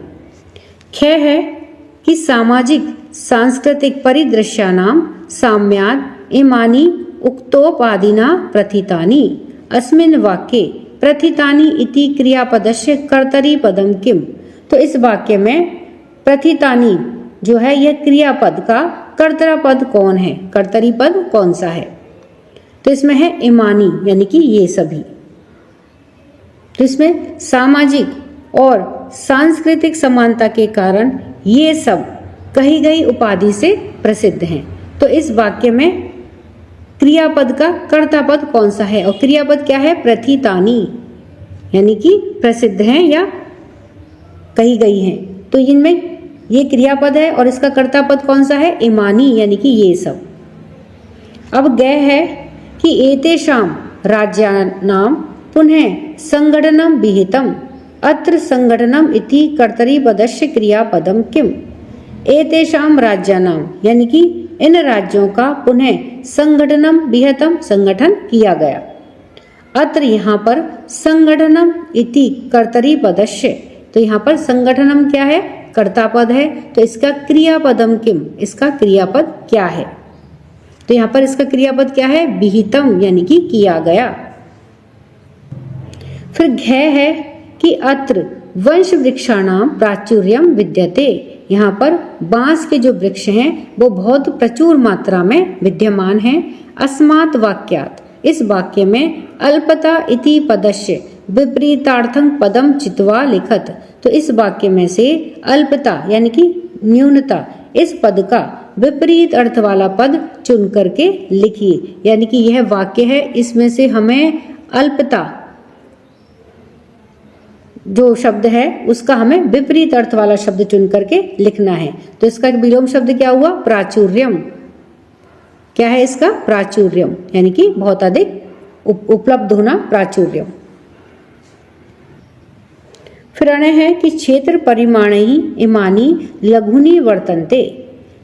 ख है कि सामाजिक सांस्कृतिक परिदृश्यानां साम्यात् इमानि उक्तोपादिना प्रथितानि। अस्मिन् वाक्ये प्रथितानि इति क्रियापदस्य कर्तरी पदम किम। तो इस वाक्य में प्रथितानि जो है यह क्रियापद का कर्तरा पद कौन है? कर्तरी पद कौन सा है? तो इसमें है इमानी यानी कि ये सभी। तो इसमें सामाजिक और सांस्कृतिक समानता के कारण ये सब कही गई उपाधि से प्रसिद्ध हैं। तो इस वाक्य में क्रियापद का कर्ता पद कौन सा है? और क्रियापद क्या है? प्रथितानि यानी कि प्रसिद्ध हैं या कही गई हैं। तो इनमें ये क्रियापद है और इसका कर्ता पद कौन सा है? इमानी यानी कि ये सब। अब गए है कि एतेषां राज्यानां पुनः संगठनम विहितम। अत्र संगठनम इति कर्तरी पदस्य क्रियापदम किम। एतेषां राज्यानां यानी कि इन राज्यों का पुनः संगठनम विहितम संगठन किया गया। अत्र यहाँ पर संगठनम इति कर्तरी पदस्य। तो यहाँ पर संगठनम क्या है? कर्ता पद है। तो इसका क्रियापदम किम, इसका क्रियापद क्या है? तो यहाँ पर इसका क्रियापद क्या है? विहितम यानी कि किया गया। फिर घ है कि अत्र वंश वृक्षाणाम प्राचुर्यम विद्यते। यहाँ पर बांस के जो वृक्ष हैं वो बहुत प्रचुर मात्रा में विद्यमान हैं। अस्मात् वाक्यात, इस वाक्य में अल्पता इति पदस्य विपरीतार्थं पदम चित्वा लिखत। तो इस वाक्य में से अल्पता यानी कि न्यूनता इस पद का विपरीत अर्थ वाला पद चुन करके लिखिए। यानी कि यह वाक्य है, इसमें से हमें अल्पता जो शब्द है उसका हमें विपरीत अर्थ वाला शब्द चुन करके लिखना है। तो इसका विलोम शब्द क्या हुआ? प्राचुर्यम। क्या है इसका? प्राचुर्यम, यानी कि बहुत अधिक उपलब्ध होना, प्राचुर्यम। फिर आने हैं कि क्षेत्र परिमाणी इमानी लघुनी वर्तन्ते।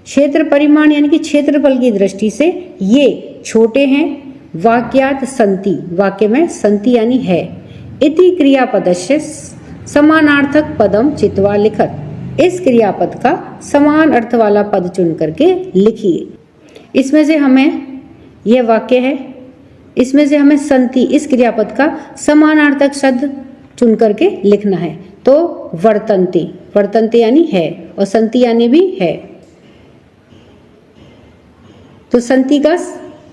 क्षेत्र परिमाण यानी कि क्षेत्रफल की दृष्टि से ये छोटे हैं। वाक्यात संति, वाक्य में संति यानी है। इति क्रियापदस्य समानार्थक पदम चित्वा लिखत। इस क्रियापद का समान अर्थ वाला पद चुन करके लिखिए। इसमें से हमें यह वाक्य है, इसमें से हमें संति इस क्रियापद का समानार्थक शब्द चुन करके लिखना है। तो वर्तन्ते, वर्तन्ते यानी है और संति यानी भी है। तो संति का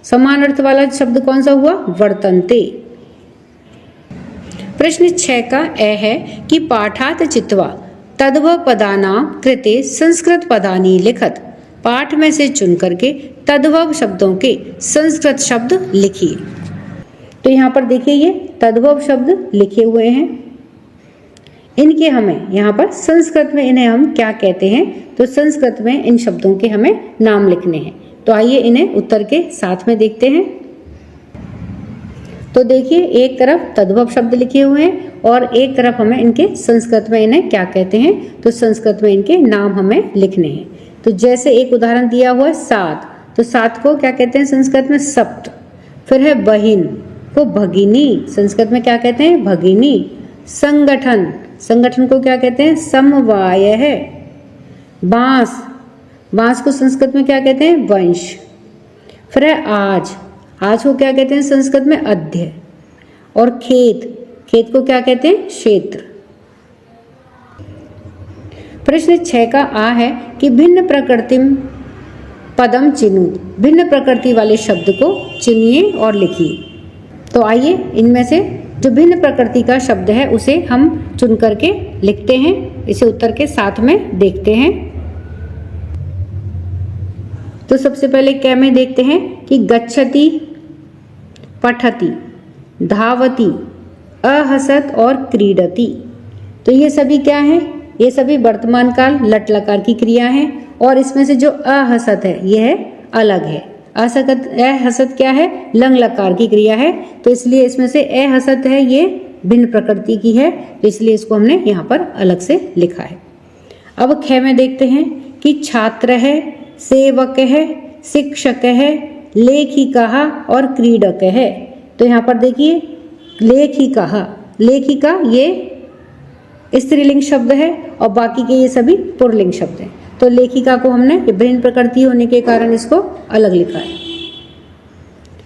समान अर्थ वाला शब्द कौन सा हुआ? वर्तन्ते। प्रश्न 6 का ए है कि पाठात चित्वा तद्भव पदानां कृते संस्कृत पदानि लिखत। पाठ में से चुन करके तद्भव शब्दों के संस्कृत शब्द लिखिए। तो यहाँ पर देखिए ये तद्भव शब्द लिखे हुए हैं, इनके हमें यहाँ पर संस्कृत में इन्हें हम क्या कहते हैं? तो संस्कृत में इन शब्दों के हमें नाम लिखने हैं। तो आइए इन्हें उत्तर के साथ में देखते हैं। तो देखिए एक तरफ तद्भव शब्द लिखे हुए हैं और एक तरफ हमें इनके संस्कृत में इन्हें क्या कहते हैं? तो संस्कृत में इनके नाम हमें लिखने हैं। तो जैसे एक उदाहरण दिया हुआ है सात, तो सात को क्या कहते हैं संस्कृत में? सप्त। फिर है बहिन को भगिनी, संस्कृत में क्या कहते हैं? भगिनी। संगठन, संगठन को क्या कहते हैं? समवाय है। बांस, बांस को संस्कृत में क्या कहते हैं? वंश। फिर है आज, आज को क्या कहते हैं संस्कृत में? अध्य। और खेत, खेत को क्या कहते हैं? क्षेत्र। प्रश्न 6 का आ है कि भिन्न प्रकृतिम पदम चिनु। भिन्न प्रकृति वाले शब्द को चुनिए और लिखिए। तो आइए इनमें से जो भिन्न प्रकृति का शब्द है उसे हम चुन करके लिखते हैं। इसे उत्तर के साथ में देखते हैं। तो सबसे पहले क्या में देखते हैं कि गच्छति, पठति, धावति, अहसत और क्रीडति। तो ये सभी क्या है? ये सभी वर्तमान काल लट लकार की क्रिया है। और इसमें से जो अहसत है यह अलग है। असकत अहसत क्या है? लंग लकार की क्रिया है। तो इसलिए इसमें से अहसत है ये भिन्न प्रकृति की है, तो इसलिए इसको हमने यहाँ पर अलग से लिखा है। अब ख में देखते हैं कि छात्र है, सेवक है, शिक्षक है, लेखिका और क्रीडक है। तो यहाँ पर देखिए लेखिका, लेखिका ये स्त्रीलिंग शब्द है और बाकी के ये सभी पुल्लिंग शब्द हैं। तो लेखिका को हमने भिन्न प्रकृति होने के कारण इसको अलग लिखा है।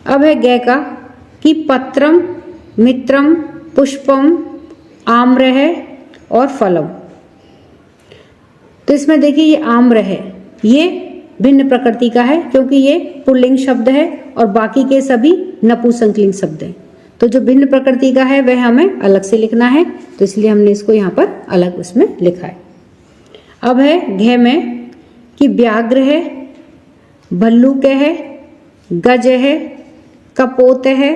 अब है ग का कि पत्रम, मित्रम, पुष्पम, आम्र है और फलम। तो इसमें देखिए ये आम्र है, ये भिन्न प्रकृति का है क्योंकि ये पुल्लिंग शब्द है और बाकी के सभी नपुंसकलिंग शब्द हैं। तो जो भिन्न प्रकृति का है वह हमें अलग से लिखना है, तो इसलिए हमने इसको यहाँ पर अलग उसमें लिखा है। अब है घ में कि व्याघ्र है, भल्लुक है, गज है, कपोत है,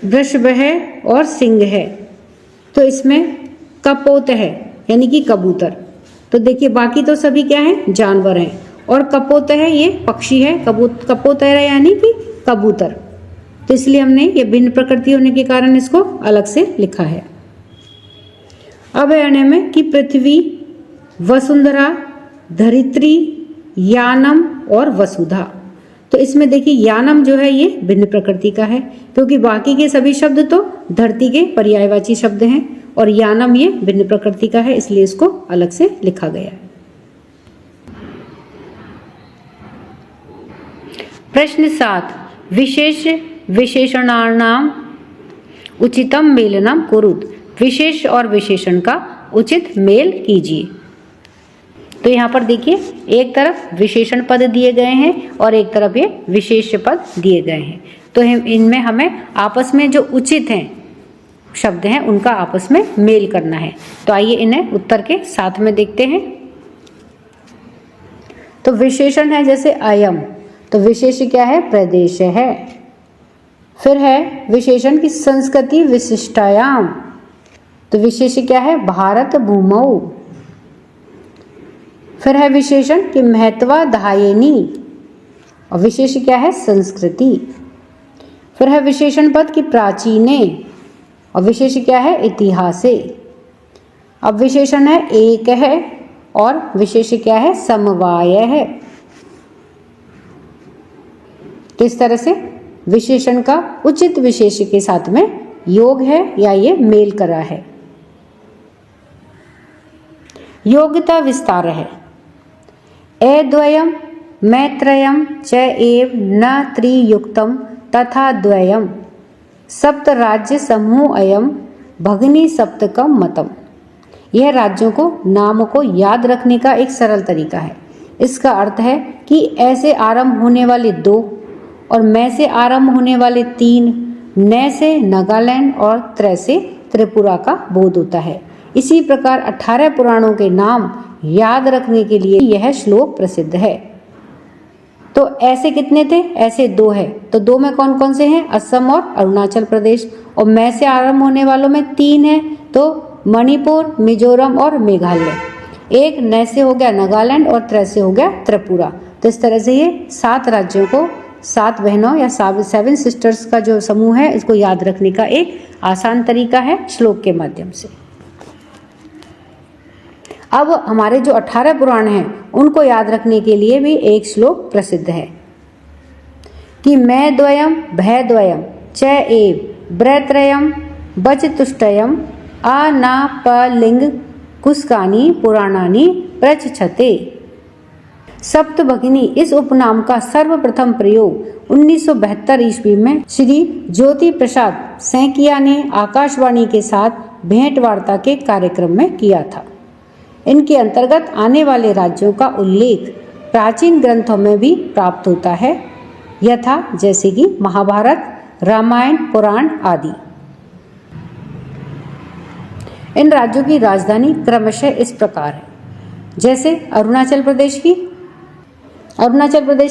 वृषभ है और सिंह है। तो इसमें कपोत है यानी कि कबूतर। तो देखिए बाकी तो सभी क्या है? जानवर हैं। और कपोत है ये पक्षी है, कपोत है यानी कि कबूतर। तो इसलिए हमने ये भिन्न प्रकृति होने के कारण इसको अलग से लिखा है। अब है अण्य में कि पृथ्वी, वसुंधरा, धरित्री, यानम और वसुधा। तो इसमें देखिए यानम जो है ये भिन्न प्रकृति का है क्योंकि बाकी के सभी शब्द तो धरती के पर्यायवाची शब्द हैं और यानम ये भिन्न प्रकृति का है, इसलिए इसको अलग से लिखा गया है। प्रश्न 7 विशेष विशेषणानाम उचितम मेलनम कुरुत, विशेष और विशेषण का उचित मेल कीजिए। तो यहाँ पर देखिए, एक तरफ विशेषण पद दिए गए हैं और एक तरफ ये विशेष्य पद दिए गए हैं। तो इनमें हमें आपस में जो उचित हैं शब्द हैं उनका आपस में मेल करना है। तो आइए इन्हें उत्तर के साथ में देखते हैं। तो विशेषण है जैसे अयम, तो विशेष क्या है? प्रदेश है। फिर है विशेषण की संस्कृति विशिष्टायाम, तो विशेष क्या है? भारत भूमौ। फिर है विशेषण की महत्वाधायिनी, और विशेष क्या है? संस्कृति। फिर है विशेषण पद की प्राचीने, और विशेष क्या है? इतिहासे। अब विशेषण है एक है और विशेष क्या है? समवाय है। तो इस तरह से विशेषण का उचित विशेष के साथ में योग है या ये मेल करा है। योग्यता विस्तार है। एद्वयम मैत्रयम च एव न त्रियुक्तम तथा द्वयम सप्त राज्य समूह अयम भगनी सप्तकम मतम। यह राज्यों को नाम को याद रखने का एक सरल तरीका है। इसका अर्थ है कि ऐसे आरंभ होने वाले 2 और मैं से आरंभ होने वाले 3, न से नागालैंड और त्र से त्रिपुरा का बोध होता है। इसी प्रकार 18 पुराणों के नाम याद रखने के लिए यह श्लोक प्रसिद्ध है। तो ऐसे कितने थे? ऐसे 2 है। तो 2 में कौन कौन से हैं? असम और अरुणाचल प्रदेश। और मैं से आरंभ होने वालों में 3 है, तो मणिपुर, मिजोरम और मेघालय। एक न से हो गया नागालैंड और त्र से हो गया त्रिपुरा। तो इस तरह से ये 7 राज्यों को, 7 बहनों या 7 सिस्टर्स का जो समूह है, इसको याद रखने का एक आसान तरीका है श्लोक के माध्यम से। अब हमारे जो 18 पुराण हैं उनको याद रखने के लिए भी एक श्लोक प्रसिद्ध है कि मैं द्वयम भय द्वयम च एव ब्रत्रयम बचतुष्टयम अनापलिंग कुस्कानी पुराणानी प्रचछते। सप्तभगिनी इस उपनाम का सर्वप्रथम प्रयोग 1972 ईस्वी में श्री ज्योति प्रसाद सैकिया ने आकाशवाणी के साथ भेंट वार्ता के कार्यक्रम में किया था। इनके अंतर्गत आने वाले राज्यों का उल्लेख प्राचीन ग्रंथों में भी प्राप्त होता है, यथा जैसे कि महाभारत, रामायण, पुराण आदि। इन राज्यों की राजधानी क्रमशः इस प्रकार है। जैसे अरुणाचल प्रदेश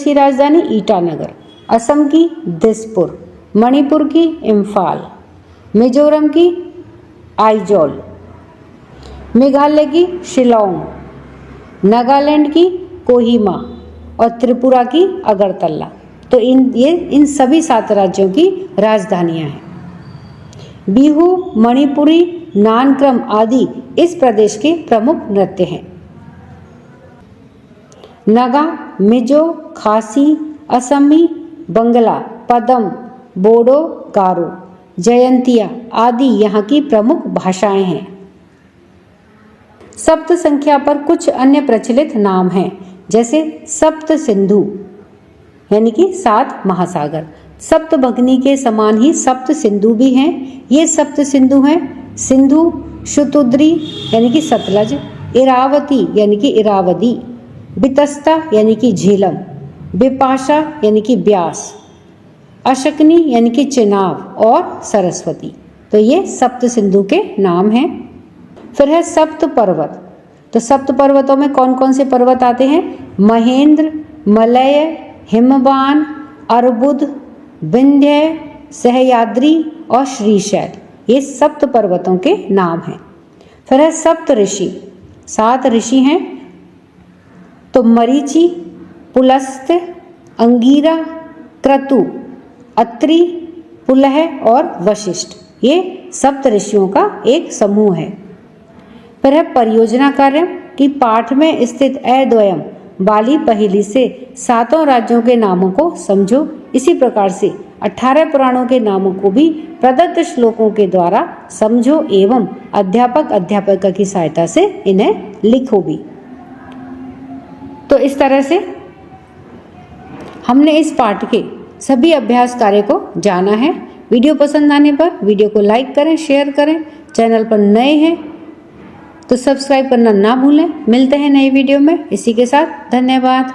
की राजधानी ईटानगर, असम की दिसपुर, मणिपुर की इम्फाल, मिजोरम की आइजोल, मेघालय की शिलोंग, नागालैंड की कोहिमा और त्रिपुरा की अगरतला। तो इन सभी 7 राज्यों की राजधानियां हैं। बिहू, मणिपुरी, नानक्रम आदि इस प्रदेश के प्रमुख नृत्य हैं। नगा, मिजो, खासी, असमी, बंगला, पदम, बोडो, गारो, जयंतिया आदि यहाँ की प्रमुख भाषाएं हैं। सप्त संख्या पर कुछ अन्य प्रचलित नाम हैं, जैसे सप्त सिंधु यानी कि 7 महासागर। सप्त भगनी के समान ही सप्त सिंधु भी हैं। ये सप्त सिंधु हैं सिंधु, शुतुद्री यानी कि सतलज, इरावती यानी कि इरावदी, बितस्ता यानी कि झेलम, बिपाशा यानी कि ब्यास, अशकनी यानी कि चिनाब और सरस्वती। तो ये सप्त सिंधु के नाम हैं। फिर है सप्त पर्वत। तो सप्त पर्वतों में कौन कौन से पर्वत आते हैं? महेंद्र, मलय, हिमवान, अर्बुद, विंध्य, सहयाद्री और श्रीशैल। ये सप्त पर्वतों के नाम हैं। फिर है सप्त ऋषि। 7 ऋषि हैं। तो मरीचि, पुलस्त्य, अंगीरा, क्रतु, अत्रि, पुलह और वशिष्ठ। ये सप्त ऋषियों का एक समूह है। फिर है परियोजना कार्य की पाठ में स्थित अद्वयम वाली पहेली से 7 राज्यों के नामों को समझो। इसी प्रकार से 18 पुराणों के नामों को भी प्रदत्त श्लोकों के द्वारा समझो एवं अध्यापक की सहायता से इन्हें लिखो भी। तो इस तरह से हमने इस पाठ के सभी अभ्यास कार्य को जाना है। वीडियो पसंद आने पर वीडियो को लाइक करें, शेयर करें। चैनल पर नए हैं तो सब्सक्राइब करना ना भूलें। मिलते हैं नई वीडियो में। इसी के साथ धन्यवाद।